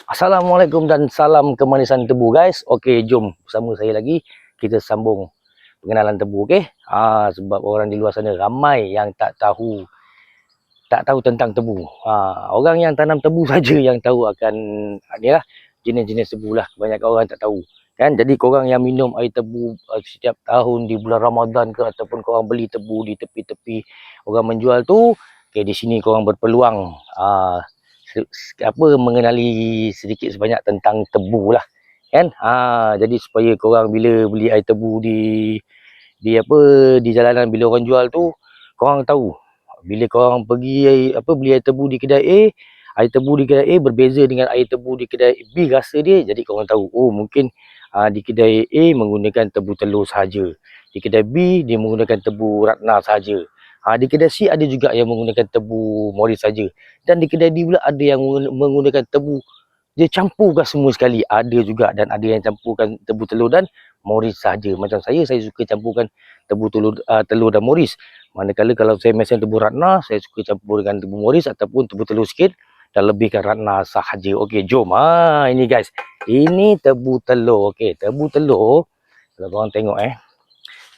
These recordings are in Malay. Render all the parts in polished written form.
Assalamualaikum dan salam kemanisan tebu guys. Okey, jom bersama saya lagi kita sambung pengenalan tebu, okey? Sebab orang di luar sana ramai yang tak tahu tentang tebu. Orang yang tanam tebu saja yang tahu akan ni lah jenis-jenis tebu lah. Kebanyakan orang tak tahu. Kan? Jadi korang yang minum air tebu setiap tahun di bulan Ramadan ke ataupun korang beli tebu di tepi-tepi orang menjual tu, okey, di sini korang berpeluang mengenali sedikit sebanyak tentang tebu lah, kan? Jadi supaya korang bila beli air tebu di jalanan bila orang jual tu, korang tahu bila korang pergi beli air tebu di kedai A, air tebu di kedai A berbeza dengan air tebu di kedai B rasa dia. Jadi korang tahu, oh mungkin di kedai A menggunakan tebu telur sahaja, di kedai B dia menggunakan tebu ratna sahaja, di kedai C ada juga yang menggunakan tebu moris saja, dan di kedai D pula ada yang menggunakan tebu dia campurkan semua sekali, ada juga, dan ada yang campurkan tebu telur dan moris saja. Macam saya suka campurkan tebu telur dan moris. Manakala kalau saya mesin tebu ratna, saya suka campur dengan tebu moris ataupun tebu telur sikit dan lebihkan ratna sahaja. Okey, jom. Ini guys, ini tebu telur. Okey, tebu telur kalau korang tengok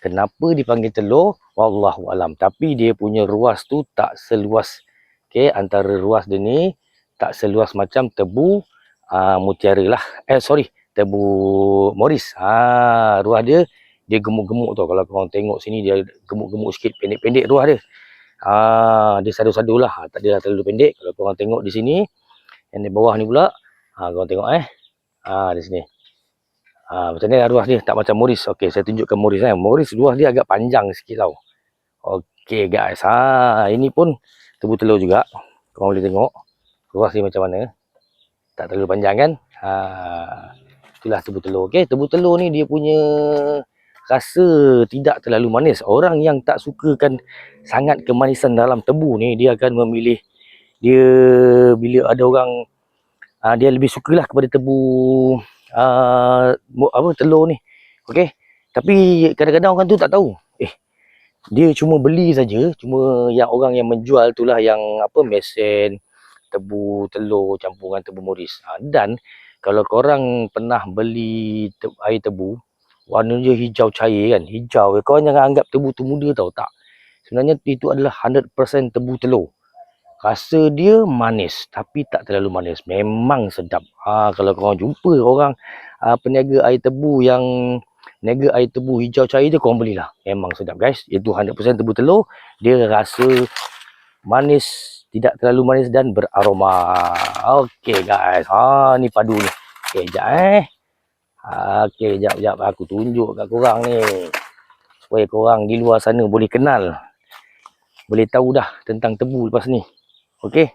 kenapa dipanggil telur, wallahu alam, tapi dia punya ruas tu tak seluas, okey, antara ruas dia ni tak seluas macam tebu mutiara lah, tebu moris. Ruas dia gemuk-gemuk tau. Kalau korang tengok sini dia gemuk-gemuk sikit, pendek-pendek ruas dia. Dia sadu-sadu lah, tak adalah terlalu pendek. Kalau korang tengok di sini, yang di bawah ni pula, korang tengok di sini. Macam ni lah ruas dia, tak macam moris. Okey, saya tunjukkan moris. Moris ruas dia agak panjang sikit tau. Okey guys, ini pun tebu telur juga. Korang boleh tengok ruas dia macam mana. Tak terlalu panjang kan? Itulah tebu telur. Okey, tebu telur ni dia punya rasa tidak terlalu manis. Orang yang tak sukakan sangat kemanisan dalam tebu ni, dia akan memilih dia bila ada orang dia lebih sukalah kepada tebu telur ni. Okey. Tapi kadang-kadang orang tu tak tahu. Dia cuma beli saja, cuma yang orang yang menjual itulah yang mesin tebu telur campuran tebu moris. Dan kalau korang pernah beli air tebu, warna dia hijau cair kan, hijau, korang jangan anggap tebu tu muda tau, tak. Sebenarnya itu adalah 100% tebu telur. Rasa dia manis tapi tak terlalu manis, memang sedap. Kalau korang jumpa orang peniaga air tebu yang niaga air tebu hijau cair tu, korang belilah, memang sedap guys. Itu 100% tebu telur, dia rasa manis, tidak terlalu manis dan beraroma. Okey guys, ni padu ni. Okey, sekejap Okey, sekejap aku tunjuk kat korang ni, supaya korang di luar sana boleh kenal, boleh tahu dah tentang tebu lepas ni. Okey,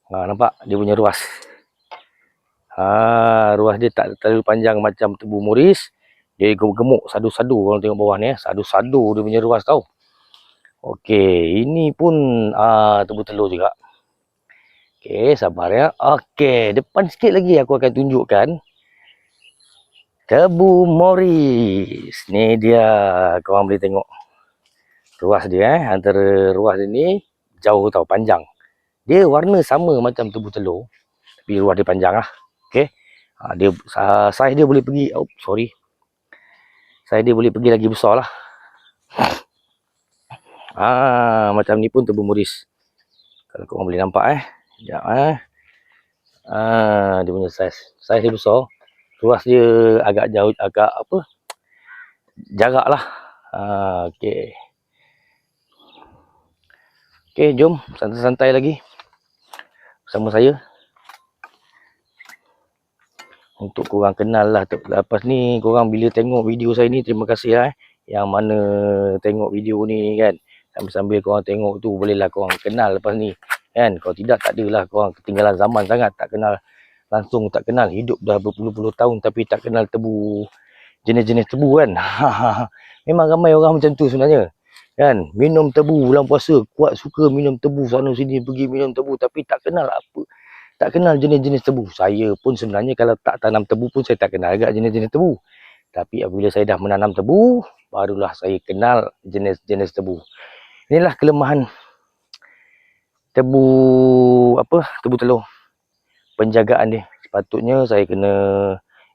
nampak dia punya ruas. Ruas dia tak terlalu panjang macam tebu moris. Dia gemuk-gemuk, sadu-sadu. Korang tengok bawah ni, sadu-sadu dia punya ruas tau. Okey, ini pun tebu telur juga. Okey, sabar ya. Okey, depan sikit lagi aku akan tunjukkan tebu moris. Ni dia, korang boleh tengok ruas dia antara ruas dia ni jauh tau, panjang. Dia warna sama macam tebu telur, tapi ruas dia panjang lah. Okey. Dia saiz dia boleh pergi, saiz dia boleh pergi lagi besar lah. Macam ni pun tebu moris. Kalau korang boleh nampak sekejap dia punya saiz dia besar. Ruas dia agak jauh, jarak lah. Okey. Okey, jom santai-santai lagi bersama saya untuk korang kenal lah. Lepas ni korang bila tengok video saya ni, terima kasih yang mana tengok video ni kan, sambil-sambil korang tengok tu, bolehlah korang kenal lepas ni kan. Kalau tidak, tak adalah korang ketinggalan zaman sangat, tak kenal langsung, tak kenal, hidup dah berpuluh-puluh tahun tapi tak kenal tebu, jenis-jenis tebu kan. Memang ramai orang macam tu sebenarnya kan, minum tebu bulan puasa, kuat suka minum tebu, sana sini pergi minum tebu, tapi tak kenal jenis-jenis tebu. Saya pun sebenarnya kalau tak tanam tebu pun saya tak kenal agak jenis-jenis tebu. Tapi apabila saya dah menanam tebu, barulah saya kenal jenis-jenis tebu. Inilah kelemahan tebu telur. Penjagaan dia sepatutnya saya kena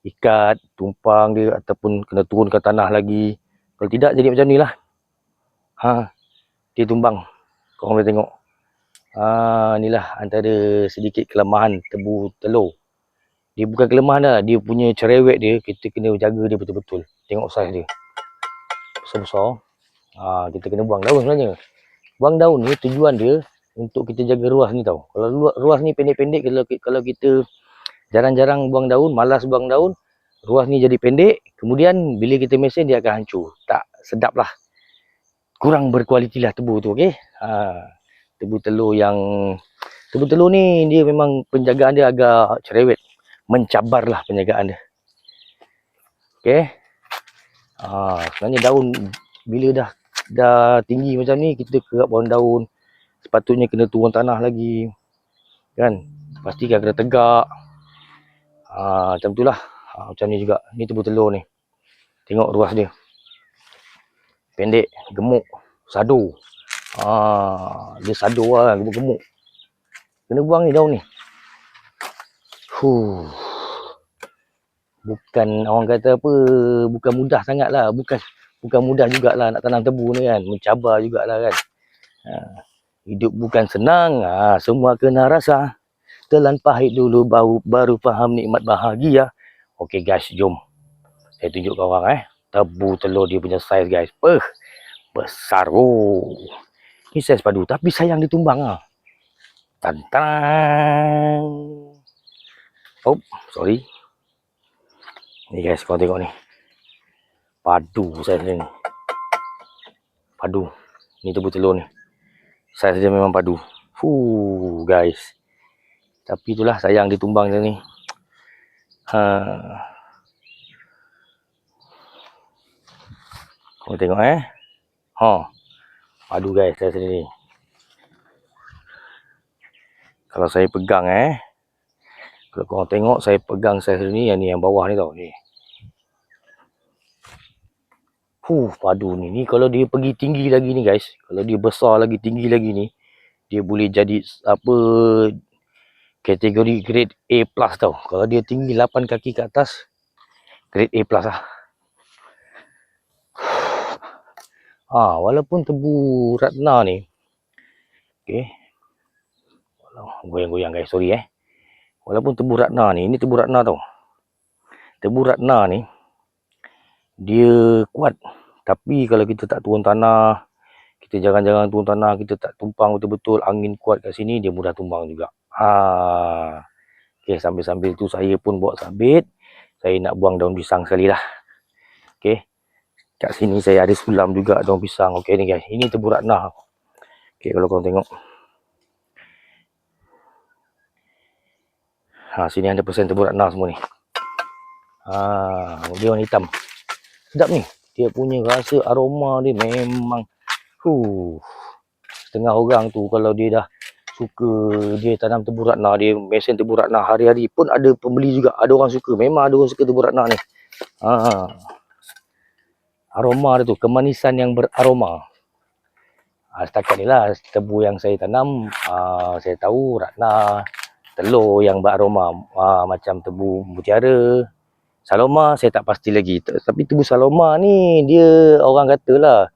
ikat, tumpang dia ataupun kena turunkan tanah lagi. Kalau tidak jadi macam ni lah. Dia tumbang. Korang boleh tengok. Inilah antara sedikit kelemahan tebu telur. Dia bukan kelemahan dah, dia punya cerewet dia, kita kena jaga dia betul-betul. Tengok saiz dia. Besar-besar. Kita kena buang daun sebenarnya. Buang daun ni tujuan dia untuk kita jaga ruas ni tau. Kalau ruas ni pendek-pendek, kalau kita jarang-jarang buang daun, malas buang daun, ruas ni jadi pendek, kemudian bila kita mesin dia akan hancur. Tak sedap lah. Kurang berkualiti lah tebu tu, okey. Tebu telur ni dia memang penjagaan dia agak cerewet. Mencabar lah penjagaan dia. Okey. Sebenarnya daun bila dah tinggi macam ni, kita kerap buang daun. Sepatutnya kena turun tanah lagi. Kan? Pastikan kena tegak. Macam tu lah. Macam ni juga. Ni tebu telur ni. Tengok ruas dia. Pendek, gemuk, sado. Dia sado lah, gemuk-gemuk. Kena buang ni daun ni. Bukan orang kata apa, bukan mudah sangat lah. Bukan mudah jugalah nak tanam tebu ni kan. Mencabar jugalah kan. Hidup bukan senang. Semua kena rasa. Telan pahit dulu baru faham nikmat bahagia. Okey guys, jom. Saya tunjuk korang tebu telur dia punya saiz guys. Besar. Ni saiz padu tapi sayang ditumbang Tantang. Sorry. Ni guys, korang tengok ni. Padu saiz dia ni. Padu. Ni tebu telur ni. Saiz dia memang padu. Guys. Tapi itulah sayang ditumbang dia ni. Korang tengok padu guys saiz dia ni. Kalau saya pegang kalau korang tengok saya pegang saiz ni, yang bawah ni tau ni. Padu ni kalau dia pergi tinggi lagi ni guys, kalau dia besar lagi, tinggi lagi ni, dia boleh jadi kategori grade A+ tau. Kalau dia tinggi 8 kaki ke atas, grade A+ lah. Walaupun tebu Ratna ni, okey. Goyang-goyang guys, sorry Walaupun tebu Ratna ni, ini tebu Ratna tau. Tebu Ratna ni dia kuat. Tapi kalau kita tak turun tanah, kita jarang-jarang turun tanah, kita tak tumpang betul-betul, angin kuat kat sini, dia mudah tumbang juga. Okey, sambil-sambil tu saya pun bawa sabit. Saya nak buang daun pisang sekali lah. Okey. Kat sini saya ada sulam juga daun pisang. Okey ni guys, ini tebu Ratna. Okey, kalau korang tengok. Sini 100% tebu Ratna semua ni. Dia warna hitam. Sedap ni. Dia punya rasa aroma dia memang setengah orang tu kalau dia dah suka dia tanam tebu Ratna, dia mesin tebu Ratna hari-hari pun ada pembeli juga. Ada orang suka. Memang ada orang suka tebu Ratna ni. Aroma dia tu, kemanisan yang beraroma. Setakat ni lah tebu yang saya tanam. Saya tahu Ratna, telur yang beraroma, macam tebu Mutiara, Saloma saya tak pasti lagi. Tapi tebu Saloma ni dia orang katalah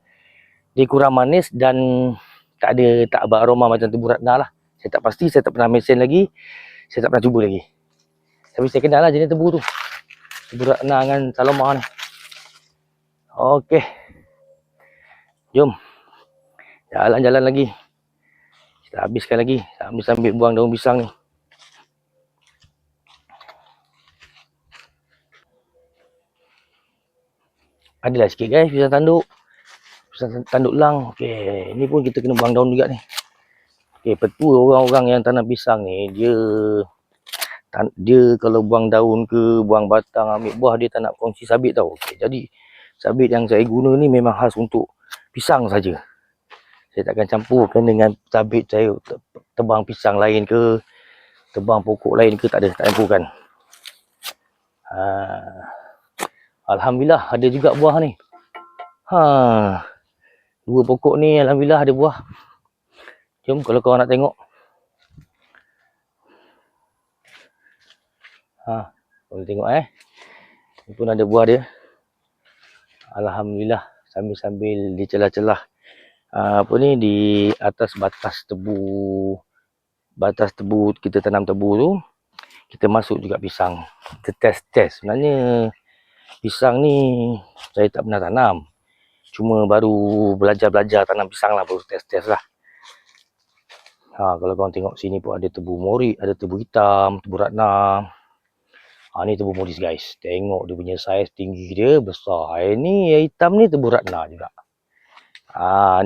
dia kurang manis dan tak beraroma macam tebu Ratna lah. Saya tak pasti, saya tak pernah mesin lagi, saya tak pernah cuba lagi. Tapi saya kenal lah jenis tebu tu, tebu Ratna dengan Saloma ni. Okey, jom jalan-jalan lagi. Kita habiskan lagi sambil buang daun pisang ni. Adalah sikit guys pisang tanduk lang. Okey, ni pun kita kena buang daun juga ni. Okey, petua orang-orang yang tanam pisang ni, dia kalau buang daun ke, buang batang, ambil buah, dia tak nak kongsi sabit tau. Okey, jadi sabit yang saya guna ni memang khas untuk pisang saja. Saya takkan campurkan dengan sabit saya tebang pisang lain ke, tebang pokok lain ke, tak campurkan. Alhamdulillah ada juga buah ni. 2 pokok ni alhamdulillah ada buah. Jom kalau korang nak tengok. Boleh tengok ni pun ada buah dia. Alhamdulillah, sambil-sambil di celah-celah apa ni, di atas batas tebu kita tanam tebu tu, kita masuk juga pisang. Kita test sebenarnya pisang ni saya tak pernah tanam, cuma baru belajar tanam pisang lah, baru test lah. Kalau korang tengok sini pun ada tebu morik, ada tebu hitam, tebu ratna. Ni tebu moris guys, tengok dia punya saiz, tinggi dia besar. Ni yang hitam ni tebu ratna juga.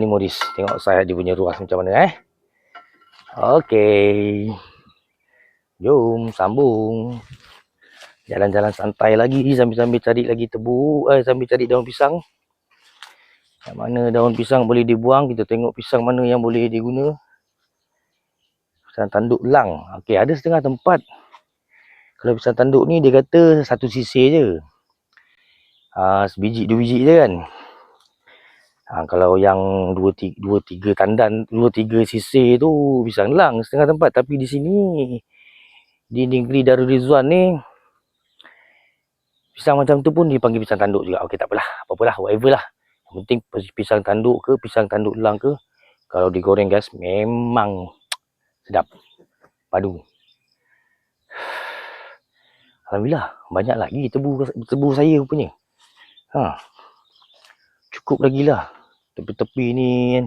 Ni moris, tengok saiz dia punya ruas macam mana Okey, jom sambung. Jalan-jalan santai lagi sambil cari lagi tebu, sambil cari daun pisang. Yang mana daun pisang boleh dibuang, kita tengok pisang mana yang boleh diguna. Pisang tanduk lang. Okey, ada setengah tempat. Kalau pisang tanduk ni dia kata satu sisir je. Sebiji, 2 biji je kan. Kalau yang 2-3 tandan, 2-3 sisir tu pisang lang setengah tempat. Tapi di sini, di negeri Darul Rizwan ni, pisang macam tu pun dipanggil pisang tanduk juga. Okey, tak apalah, apa-apalah, whatever lah. Yang penting pisang tanduk ke, pisang tanduk lang ke, kalau digoreng guys, memang sedap. Padu. Alhamdulillah, banyak lagi tebu saya punya. Cukup lagi lah. Tepi-tepi ni kan,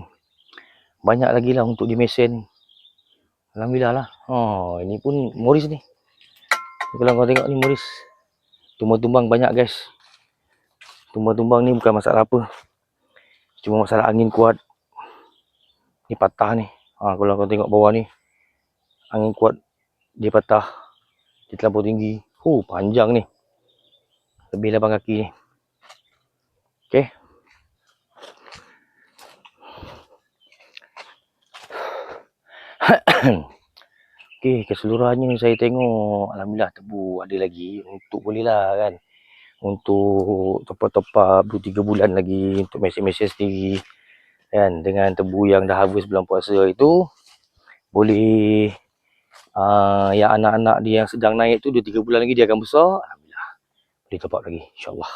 banyak lagi lah untuk dimesen. Alhamdulillah lah. Ini pun moris ni. Kalau kau tengok ni moris. Tumbang-tumbang banyak guys. Tumbang-tumbang ni bukan masalah apa. Cuma masalah angin kuat. Ni patah ni. Kalau kau tengok bawah ni, angin kuat, dia patah. Dia terlampau tinggi. Panjang ni. Lebih 8 kaki ni. Okey. Okey, keseluruhannya saya tengok alhamdulillah tebu ada lagi untuk boleh lah kan. Untuk top-up 2-3 bulan lagi untuk mesin-mesin sendiri. Kan, dengan tebu yang dah harvest bulan puasa itu boleh yang anak-anak dia yang sedang naik tu 2-3 bulan lagi dia akan besar. Alhamdulillah. Boleh top up lagi insya-Allah.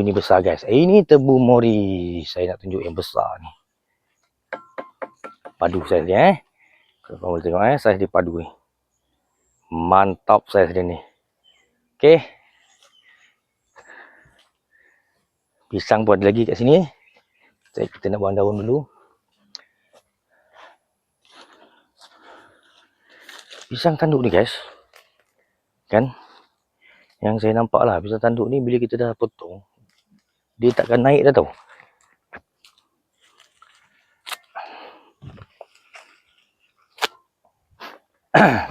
Ini besar guys. Ini tebu moris. Saya nak tunjuk yang besar ni. Padu saiz dia Kalau korang boleh tengok saiz dia padu ni. Mantap saiz dia ni. Okey. Pisang pun ada lagi kat sini. Kita nak buang daun dulu. Pisang tanduk ni guys. Kan? Yang saya nampak lah, pisang tanduk ni bila kita dah potong, dia takkan naik dah tau.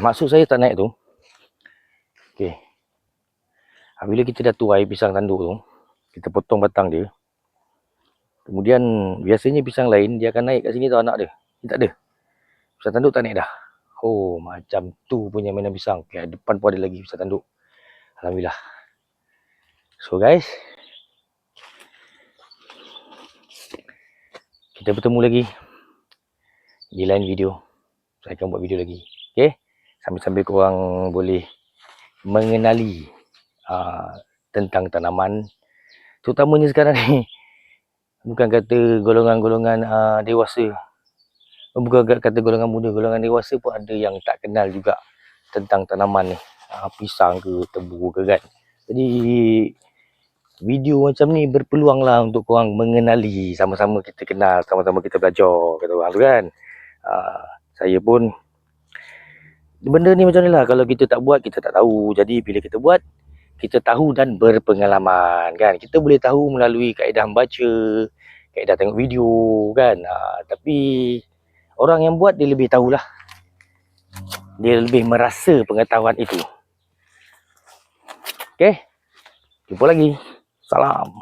Maksud saya tak naik tu, okey, bila kita dah tuai pisang tanduk tu, kita potong batang dia, kemudian biasanya pisang lain dia akan naik kat sini tau anak dia. Ini tak ada. Pisang tanduk tak naik dah. Macam tu punya mainan pisang. Okay, depan pun ada lagi pisang tanduk. Alhamdulillah. So guys, kita bertemu lagi di lain video. Saya akan buat video lagi. Okay, sambil-sambil korang boleh mengenali tentang tanaman, terutamanya sekarang ni. Bukan kata golongan-golongan dewasa, bukan kata golongan muda, golongan dewasa pun ada yang tak kenal juga tentang tanaman ni, pisang ke, tebu ke kan. Jadi video macam ni berpeluang lah untuk korang mengenali, sama-sama kita kenal, sama-sama kita belajar kata orang tu kan. Saya pun benda ni macam ni lah, kalau kita tak buat kita tak tahu. Jadi bila kita buat, kita tahu dan berpengalaman kan. Kita boleh tahu melalui kaedah membaca, kaedah tengok video kan. Tapi orang yang buat dia lebih tahulah. Dia lebih merasa pengetahuan itu. Okay, jumpa lagi. Salam.